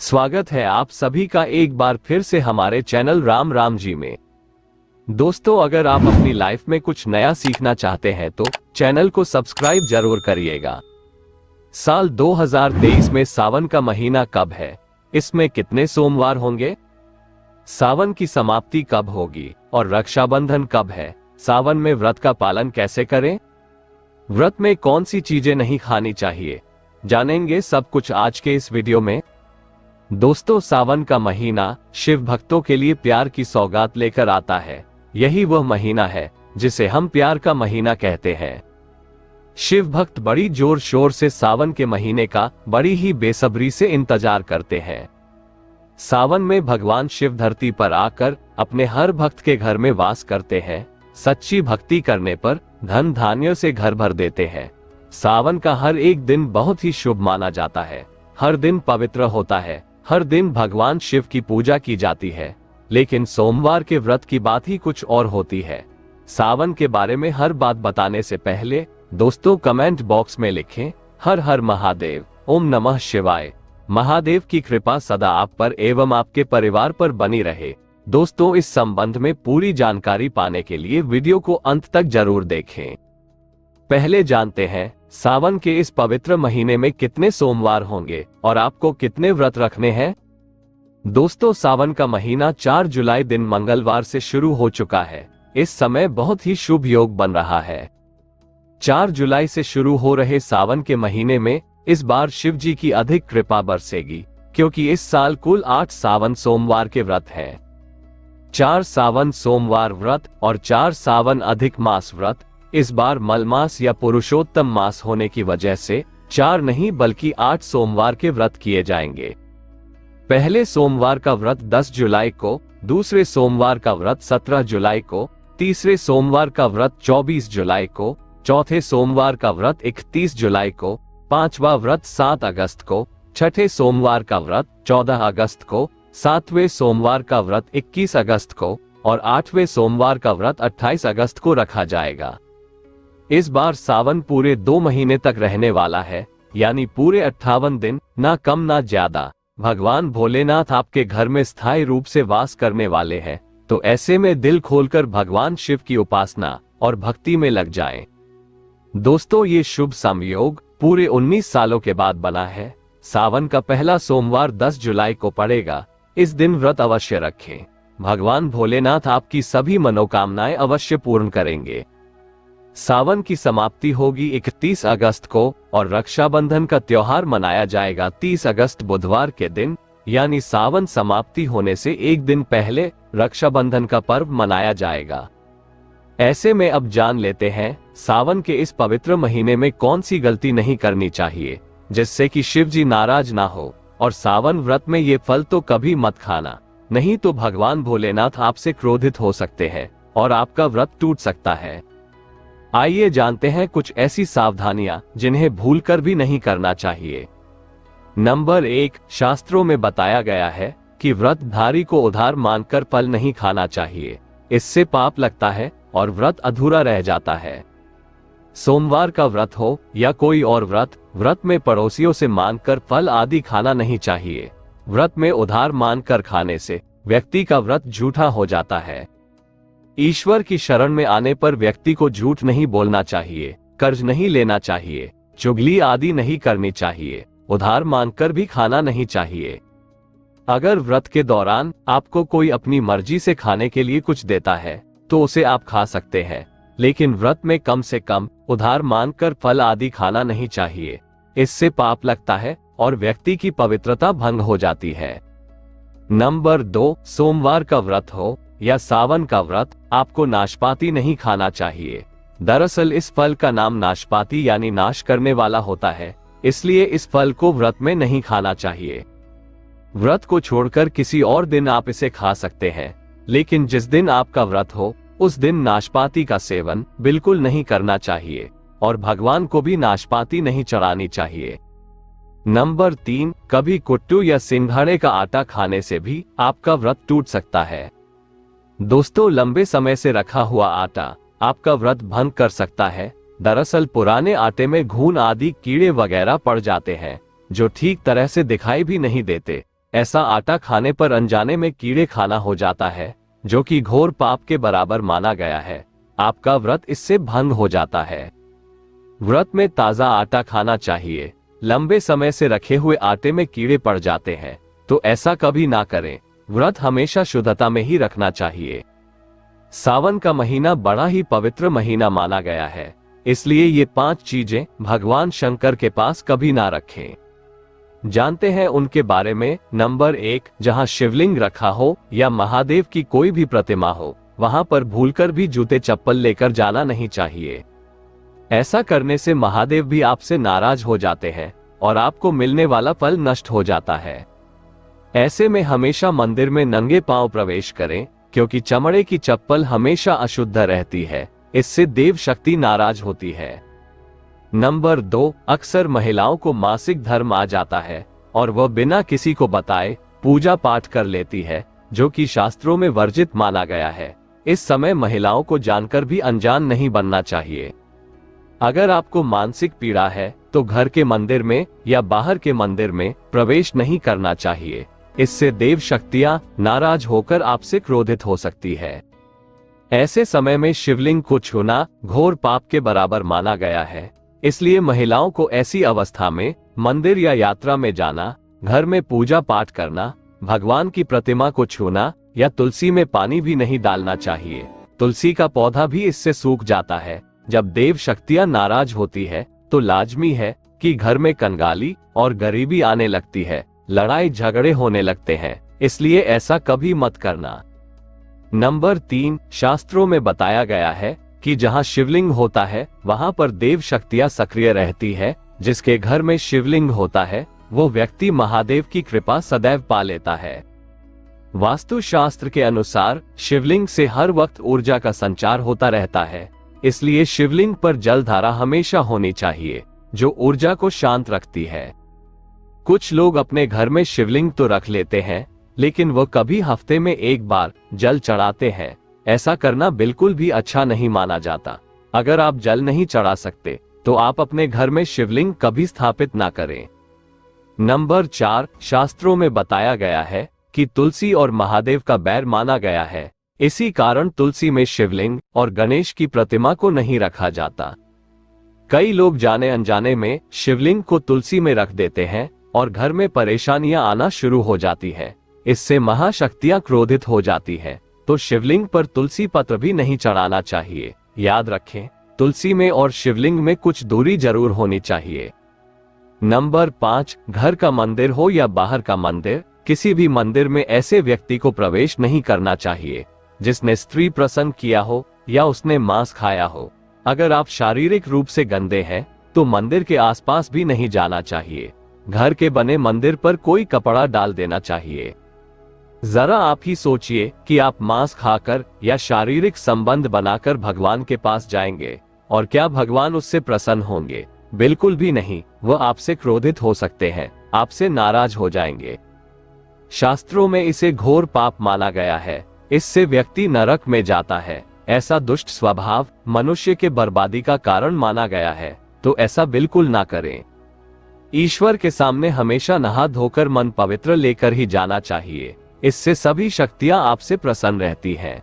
स्वागत है आप सभी का एक बार फिर से हमारे चैनल राम राम जी में। दोस्तों, अगर आप अपनी लाइफ में कुछ नया सीखना चाहते हैं तो चैनल को सब्सक्राइब जरूर करिएगा। साल 2023 में सावन का महीना कब है? इसमें कितने सोमवार होंगे? सावन की समाप्ति कब होगी और रक्षाबंधन कब है? सावन में व्रत का पालन कैसे करें? व्रत में कौन सी चीजें नहीं खानी चाहिए, जानेंगे सब कुछ आज के इस वीडियो में। दोस्तों, सावन का महीना शिव भक्तों के लिए प्यार की सौगात लेकर आता है। यही वह महीना है जिसे हम प्यार का महीना कहते हैं। शिव भक्त बड़ी जोर शोर से सावन के महीने का बड़ी ही बेसब्री से इंतजार करते हैं। सावन में भगवान शिव धरती पर आकर अपने हर भक्त के घर में वास करते हैं। सच्ची भक्ति करने पर धन धान्य से घर भर देते हैं। सावन का हर एक दिन बहुत ही शुभ माना जाता है। हर दिन पवित्र होता है। हर दिन भगवान शिव की पूजा की जाती है। लेकिन सोमवार के व्रत की बात ही कुछ और होती है। सावन के बारे में हर बात बताने से पहले दोस्तों कमेंट बॉक्स में लिखें हर हर महादेव, ओम नमः शिवाय। महादेव की कृपा सदा आप पर एवं आपके परिवार पर बनी रहे। दोस्तों, इस संबंध में पूरी जानकारी पाने के लिए वीडियो को अंत तक जरूर देखें। पहले जानते हैं सावन के इस पवित्र महीने में कितने सोमवार होंगे और आपको कितने व्रत रखने हैं। दोस्तों, सावन का महीना 4 जुलाई दिन मंगलवार से शुरू हो चुका है। इस समय बहुत ही शुभ योग बन रहा है। 4 जुलाई से शुरू हो रहे सावन के महीने में इस बार शिव जी की अधिक कृपा बरसेगी, क्योंकि इस साल कुल 8 सावन सोमवार के व्रत हैं। 4 सावन सोमवार व्रत और 4 सावन अधिक मास व्रत। इस बार मलमास या पुरुषोत्तम मास होने की वजह से 4 नहीं बल्कि 8 सोमवार के व्रत किए जाएंगे। पहले सोमवार का व्रत 10 जुलाई को, दूसरे सोमवार का व्रत 17 जुलाई को, तीसरे सोमवार का व्रत 24 जुलाई को, चौथे सोमवार का व्रत 31 जुलाई को, पांचवा व्रत 7 अगस्त को, छठे सोमवार का व्रत 14 अगस्त को, सातवें सोमवार का व्रत 21 अगस्त को और 8वें सोमवार का व्रत 28 अगस्त को रखा जाएगा। इस बार सावन पूरे 2 महीने तक रहने वाला है, यानी पूरे 58 दिन, ना कम ना ज्यादा। भगवान भोलेनाथ आपके घर में स्थायी रूप से वास करने वाले हैं, तो ऐसे में दिल खोलकर भगवान शिव की उपासना और भक्ति में लग जाएं। दोस्तों, ये शुभ संयोग पूरे 19 सालों के बाद बना है। सावन का पहला सोमवार 10 जुलाई को पड़ेगा। इस दिन व्रत अवश्य रखें। भगवान भोलेनाथ आपकी सभी मनोकामनाएं अवश्य पूर्ण करेंगे। सावन की समाप्ति होगी 31 अगस्त को और रक्षाबंधन का त्योहार मनाया जाएगा 30 अगस्त बुधवार के दिन, यानी सावन समाप्ति होने से एक दिन पहले रक्षाबंधन का पर्व मनाया जाएगा। ऐसे में अब जान लेते हैं सावन के इस पवित्र महीने में कौन सी गलती नहीं करनी चाहिए, जिससे कि शिव जी नाराज ना हो। और सावन व्रत में ये फल तो कभी मत खाना, नहीं तो भगवान भोलेनाथ आपसे क्रोधित हो सकते हैं और आपका व्रत टूट सकता है। आइए जानते हैं कुछ ऐसी सावधानियां जिन्हें भूलकर भी नहीं करना चाहिए। नंबर 1, शास्त्रों में बताया गया है कि व्रतधारी को उधार मांगकर फल नहीं खाना चाहिए। इससे पाप लगता है और व्रत अधूरा रह जाता है। सोमवार का व्रत हो या कोई और व्रत में पड़ोसियों से मांगकर फल आदि खाना नहीं चाहिए। व्रत में उधार मांगकर खाने से व्यक्ति का व्रत झूठा हो जाता है। ईश्वर की शरण में आने पर व्यक्ति को झूठ नहीं बोलना चाहिए, कर्ज नहीं लेना चाहिए, चुगली आदि नहीं करनी चाहिए, उधार मांगकर भी खाना नहीं चाहिए। अगर व्रत के दौरान आपको कोई अपनी मर्जी से खाने के लिए कुछ देता है तो उसे आप खा सकते हैं, लेकिन व्रत में कम से कम उधार मांगकर फल आदि खाना नहीं चाहिए। इससे पाप लगता है और व्यक्ति की पवित्रता भंग हो जाती है। नंबर 2, सोमवार का व्रत हो या सावन का व्रत, आपको नाशपाती नहीं खाना चाहिए। दरअसल इस फल का नाम नाशपाती यानी नाश करने वाला होता है, इसलिए इस फल को व्रत में नहीं खाना चाहिए। व्रत को छोड़कर किसी और दिन आप इसे खा सकते हैं, लेकिन जिस दिन आपका व्रत हो उस दिन नाशपाती का सेवन बिल्कुल नहीं करना चाहिए और भगवान को भी नाशपाती नहीं चढ़ानी चाहिए। नंबर 3, कभी कुट्टू या सिंघाड़े का आटा खाने से भी आपका व्रत टूट सकता है। दोस्तों, लंबे समय से रखा हुआ आटा आपका व्रत भंग कर सकता है। दरअसल पुराने आटे में घुन आदि कीड़े वगैरह पड़ जाते हैं, जो ठीक तरह से दिखाई भी नहीं देते। ऐसा आटा खाने पर अनजाने में कीड़े खाना हो जाता है, जो कि घोर पाप के बराबर माना गया है। आपका व्रत इससे भंग हो जाता है। व्रत में ताजा आटा खाना चाहिए। लंबे समय से रखे हुए आटे में कीड़े पड़ जाते हैं, तो ऐसा कभी ना करें। व्रत हमेशा शुद्धता में ही रखना चाहिए। सावन का महीना बड़ा ही पवित्र महीना माना गया है, इसलिए ये 5 चीजें भगवान शंकर के पास कभी ना रखें। जानते हैं उनके बारे में। नंबर 1, जहां शिवलिंग रखा हो या महादेव की कोई भी प्रतिमा हो, वहां पर भूलकर भी जूते चप्पल लेकर जाना नहीं चाहिए। ऐसा करने से महादेव भी आपसे नाराज हो जाते हैं और आपको मिलने वाला फल नष्ट हो जाता है। ऐसे में हमेशा मंदिर में नंगे पांव प्रवेश करें, क्योंकि चमड़े की चप्पल हमेशा अशुद्ध रहती है। इससे देव शक्ति नाराज होती है। नंबर 2, अक्सर महिलाओं को मासिक धर्म आ जाता है और वह बिना किसी को बताए पूजा पाठ कर लेती है, जो कि शास्त्रों में वर्जित माना गया है। इस समय महिलाओं को जानकर भी अनजान नहीं बनना चाहिए। अगर आपको मानसिक पीड़ा है तो घर के मंदिर में या बाहर के मंदिर में प्रवेश नहीं करना चाहिए। इससे देव शक्तियां नाराज होकर आपसे क्रोधित हो सकती है। ऐसे समय में शिवलिंग को छूना घोर पाप के बराबर माना गया है, इसलिए महिलाओं को ऐसी अवस्था में मंदिर या यात्रा में जाना, घर में पूजा पाठ करना, भगवान की प्रतिमा को छूना या तुलसी में पानी भी नहीं डालना चाहिए। तुलसी का पौधा भी इससे सूख जाता है। जब देव शक्तियां नाराज होती है तो लाजमी है कि घर में कंगाली और गरीबी आने लगती है, लड़ाई झगड़े होने लगते हैं, इसलिए ऐसा कभी मत करना। नंबर 3, शास्त्रों में बताया गया है कि जहां शिवलिंग होता है वहां पर देव शक्तियां सक्रिय रहती है। जिसके घर में शिवलिंग होता है वो व्यक्ति महादेव की कृपा सदैव पा लेता है। वास्तु शास्त्र के अनुसार शिवलिंग से हर वक्त ऊर्जा का संचार होता रहता है, इसलिए शिवलिंग पर जलधारा हमेशा होनी चाहिए, जो ऊर्जा को शांत रखती है। कुछ लोग अपने घर में शिवलिंग तो रख लेते हैं, लेकिन वो कभी हफ्ते में एक बार जल चढ़ाते हैं। ऐसा करना बिल्कुल भी अच्छा नहीं माना जाता। अगर आप जल नहीं चढ़ा सकते तो आप अपने घर में शिवलिंग कभी स्थापित ना करें। नंबर 4, शास्त्रों में बताया गया है कि तुलसी और महादेव का बैर माना गया है। इसी कारण तुलसी में शिवलिंग और गणेश की प्रतिमा को नहीं रखा जाता। कई लोग जाने अनजाने में शिवलिंग को तुलसी में रख देते हैं और घर में परेशानियां आना शुरू हो जाती है। इससे महाशक्तियां क्रोधित हो जाती है, तो शिवलिंग पर तुलसी पत्र भी नहीं चढ़ाना चाहिए। याद रखें, तुलसी में और शिवलिंग में कुछ दूरी जरूर होनी चाहिए। नंबर 5, घर का मंदिर हो या बाहर का मंदिर, किसी भी मंदिर में ऐसे व्यक्ति को प्रवेश नहीं करना चाहिए जिसने स्त्री प्रसंग किया हो या उसने मांस खाया हो। अगर आप शारीरिक रूप से गंदे हैं तो मंदिर के आसपास भी नहीं जाना चाहिए। घर के बने मंदिर पर कोई कपड़ा डाल देना चाहिए। जरा आप ही सोचिए कि आप मांस खाकर या शारीरिक संबंध बनाकर भगवान के पास जाएंगे और क्या भगवान उससे प्रसन्न होंगे? बिल्कुल भी नहीं। वह आपसे क्रोधित हो सकते हैं, आपसे नाराज हो जाएंगे। शास्त्रों में इसे घोर पाप माना गया है। इससे व्यक्ति नरक में जाता है। ऐसा दुष्ट स्वभाव मनुष्य के बर्बादी का कारण माना गया है, तो ऐसा बिल्कुल ना करें। ईश्वर के सामने हमेशा नहा धोकर मन पवित्र लेकर ही जाना चाहिए। इससे सभी शक्तियां आपसे प्रसन्न रहती हैं।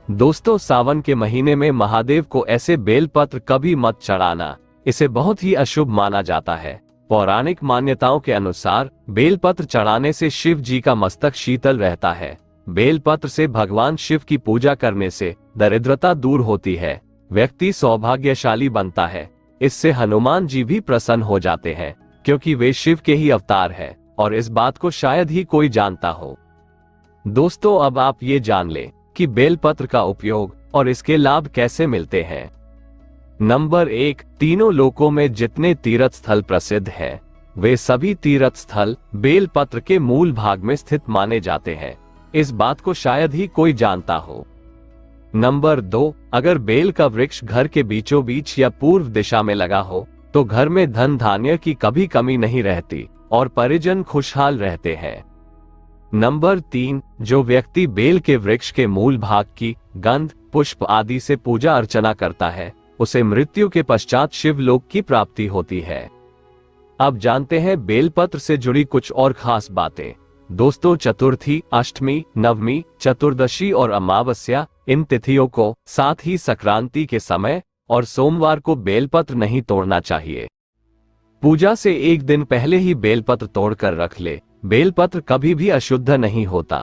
दोस्तों, सावन के महीने में महादेव को ऐसे बेलपत्र कभी मत चढ़ाना। इसे बहुत ही अशुभ माना जाता है। पौराणिक मान्यताओं के अनुसार बेलपत्र चढ़ाने से शिव जी का मस्तक शीतल रहता है। बेलपत्र से भगवान शिव की पूजा करने से दरिद्रता दूर होती है, व्यक्ति सौभाग्यशाली बनता है। इससे हनुमान जी भी प्रसन्न हो जाते हैं, क्योंकि वे शिव के ही अवतार हैं और इस बात को शायद ही कोई जानता हो। दोस्तों, अब आप ये जान लें कि बेलपत्र का उपयोग और इसके लाभ कैसे मिलते हैं। नंबर 1, तीनों लोकों में जितने तीर्थ स्थल प्रसिद्ध हैं, वे सभी तीर्थ स्थल बेलपत्र के मूल भाग में स्थित माने जाते हैं। इस बात को शायद ही कोई जानता हो। नंबर 2, अगर बेल का वृक्ष घर के बीचों बीच या पूर्व दिशा में लगा हो तो घर में धन धान्य की कभी कमी नहीं रहती और परिजन खुशहाल रहते हैं। नंबर 3, जो व्यक्ति बेल के वृक्ष के मूल भाग की गंध, पुष्प आदि से पूजा अर्चना करता है, उसे मृत्यु के पश्चात शिवलोक की प्राप्ति होती है। अब जानते हैं बेलपत्र से जुड़ी कुछ और खास बातें। दोस्तों, चतुर्थी, अष्टमी, नवमी, चतुर्दशी और अमावस्या इन तिथियों को, साथ ही संक्रांति के समय और सोमवार को बेलपत्र नहीं तोड़ना चाहिए। पूजा से एक दिन पहले ही बेलपत्र तोड़कर रख ले। बेलपत्र कभी भी अशुद्ध नहीं होता।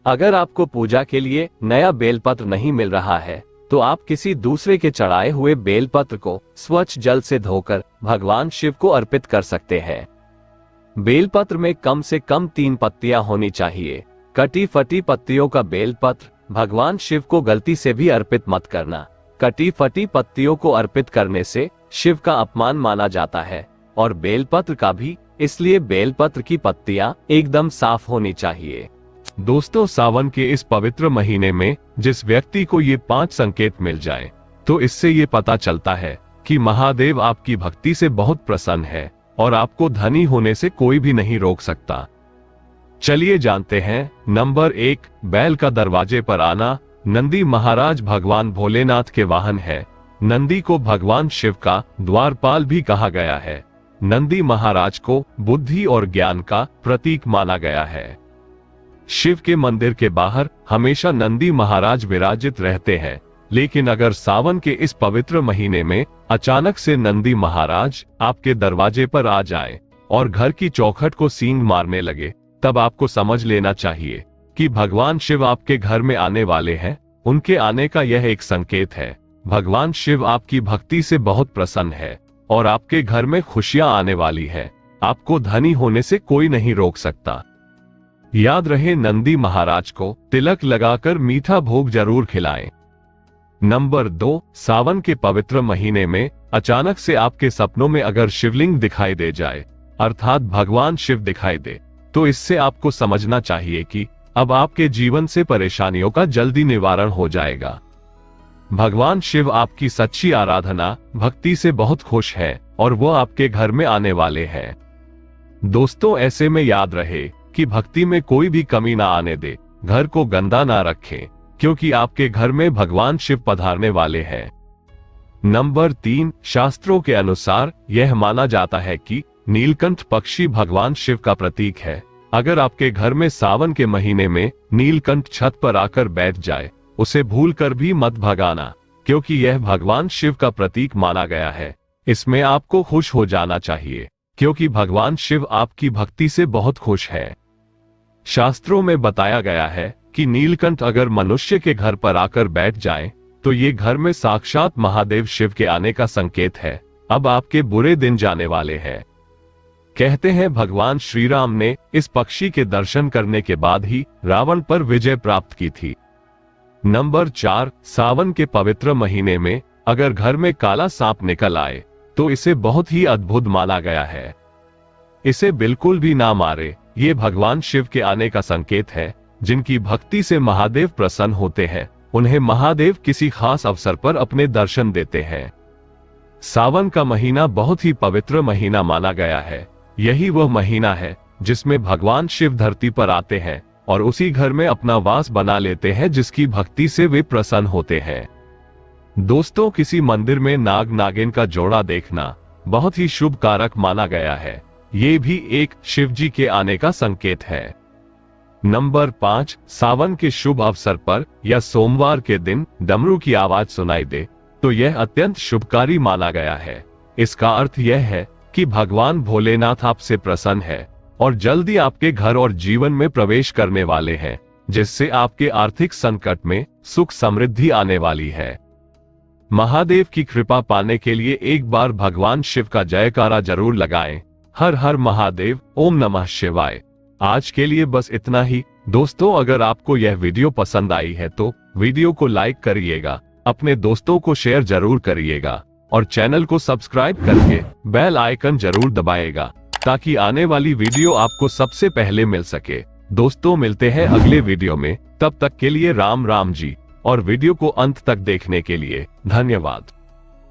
अगर आपको पूजा के लिए नया बेलपत्र नहीं मिल रहा है तो आप किसी दूसरे के चढ़ाए हुए बेलपत्र को स्वच्छ जल से धोकर भगवान शिव को अर्पित कर सकते हैं। बेलपत्र में कम से कम 3 पत्तियां होनी चाहिए। कटी फटी पत्तियों का बेलपत्र भगवान शिव को गलती से भी अर्पित मत करना। कटी फटी पत्तियों को अर्पित करने से शिव का अपमान माना जाता है और बेलपत्र का भी, इसलिए बेलपत्र की पत्तियां एकदम साफ होनी चाहिए। दोस्तों, सावन के इस पवित्र महीने में जिस व्यक्ति को ये 5 संकेत मिल जाए तो इससे ये पता चलता है कि महादेव आपकी भक्ति से बहुत प्रसन्न है और आपको धनी होने से कोई भी नहीं रोक सकता। चलिए जानते हैं। नंबर 1, बैल का दरवाजे पर आना। नंदी महाराज भगवान भोलेनाथ के वाहन है। नंदी को भगवान शिव का द्वारपाल भी कहा गया है। नंदी महाराज को बुद्धि और ज्ञान का प्रतीक माना गया है। शिव के मंदिर के बाहर हमेशा नंदी महाराज विराजित रहते हैं, लेकिन अगर सावन के इस पवित्र महीने में अचानक से नंदी महाराज आपके दरवाजे पर आ जाए और घर की चौखट को सींग मारने लगे, तब आपको समझ लेना चाहिए कि भगवान शिव आपके घर में आने वाले हैं। उनके आने का यह एक संकेत है। भगवान शिव आपकी भक्ति से बहुत प्रसन्न है और आपके घर में खुशियां आने वाली है। आपको धनी होने से कोई नहीं रोक सकता। याद रहे, नंदी महाराज को तिलक लगाकर मीठा भोग जरूर खिलाएं। नंबर 2, सावन के पवित्र महीने में अचानक से आपके सपनों में अगर शिवलिंग दिखाई दे जाए, अर्थात भगवान शिव दिखाई दे, तो इससे आपको समझना चाहिए कि अब आपके जीवन से परेशानियों का जल्दी निवारण हो जाएगा। भगवान शिव आपकी सच्ची आराधना भक्ति से बहुत खुश है और वो आपके घर में आने वाले हैं। दोस्तों, ऐसे में याद रहे कि भक्ति में कोई भी कमी ना आने दे। घर को गंदा ना रखें, क्योंकि आपके घर में भगवान शिव पधारने वाले हैं। नंबर 3, शास्त्रों के अनुसार यह माना जाता है कि नीलकंठ पक्षी भगवान शिव का प्रतीक है। अगर आपके घर में सावन के महीने में नीलकंठ छत पर आकर बैठ जाए, उसे भूलकर भी मत भगाना, क्योंकि यह भगवान शिव का प्रतीक माना गया है। इसमें आपको खुश हो जाना चाहिए, क्योंकि भगवान शिव आपकी भक्ति से बहुत खुश है। शास्त्रों में बताया गया है कि नीलकंठ अगर मनुष्य के घर पर आकर बैठ जाए तो ये घर में साक्षात महादेव शिव के आने का संकेत है। अब आपके बुरे दिन जाने वाले हैं। कहते हैं भगवान श्री राम ने इस पक्षी के दर्शन करने के बाद ही रावण पर विजय प्राप्त की थी। नंबर 4, सावन के पवित्र महीने में अगर घर में काला सांप निकल आए तो इसे बहुत ही अद्भुत माना गया है। इसे बिल्कुल भी ना मारे, ये भगवान शिव के आने का संकेत है। जिनकी भक्ति से महादेव प्रसन्न होते हैं, उन्हें महादेव किसी खास अवसर पर अपने दर्शन देते हैं। सावन का महीना बहुत ही पवित्र महीना माना गया है। यही वह महीना है जिसमें भगवान शिव धरती पर आते हैं और उसी घर में अपना वास बना लेते हैं जिसकी भक्ति से वे प्रसन्न होते हैं। दोस्तों, किसी मंदिर में नाग नागिन का जोड़ा देखना बहुत ही शुभ कारक माना गया है। ये भी एक शिव जी के आने का संकेत है। नंबर 5, सावन के शुभ अवसर पर या सोमवार के दिन डमरू की आवाज सुनाई दे तो यह अत्यंत शुभकारी माना गया है। इसका अर्थ यह है कि भगवान भोलेनाथ आपसे प्रसन्न है और जल्दी आपके घर और जीवन में प्रवेश करने वाले हैं, जिससे आपके आर्थिक संकट में सुख समृद्धि आने वाली है। महादेव की कृपा पाने के लिए एक बार भगवान शिव का जयकारा जरूर लगाएं। हर हर महादेव, ओम नमः शिवाय। आज के लिए बस इतना ही। दोस्तों, अगर आपको यह वीडियो पसंद आई है तो वीडियो को लाइक करिएगा, अपने दोस्तों को शेयर जरूर करिएगा और चैनल को सब्सक्राइब करके बेल आइकन जरूर दबाएगा, ताकि आने वाली वीडियो आपको सबसे पहले मिल सके। दोस्तों, मिलते हैं अगले वीडियो में। तब तक के लिए राम राम जी, और वीडियो को अंत तक देखने के लिए धन्यवाद।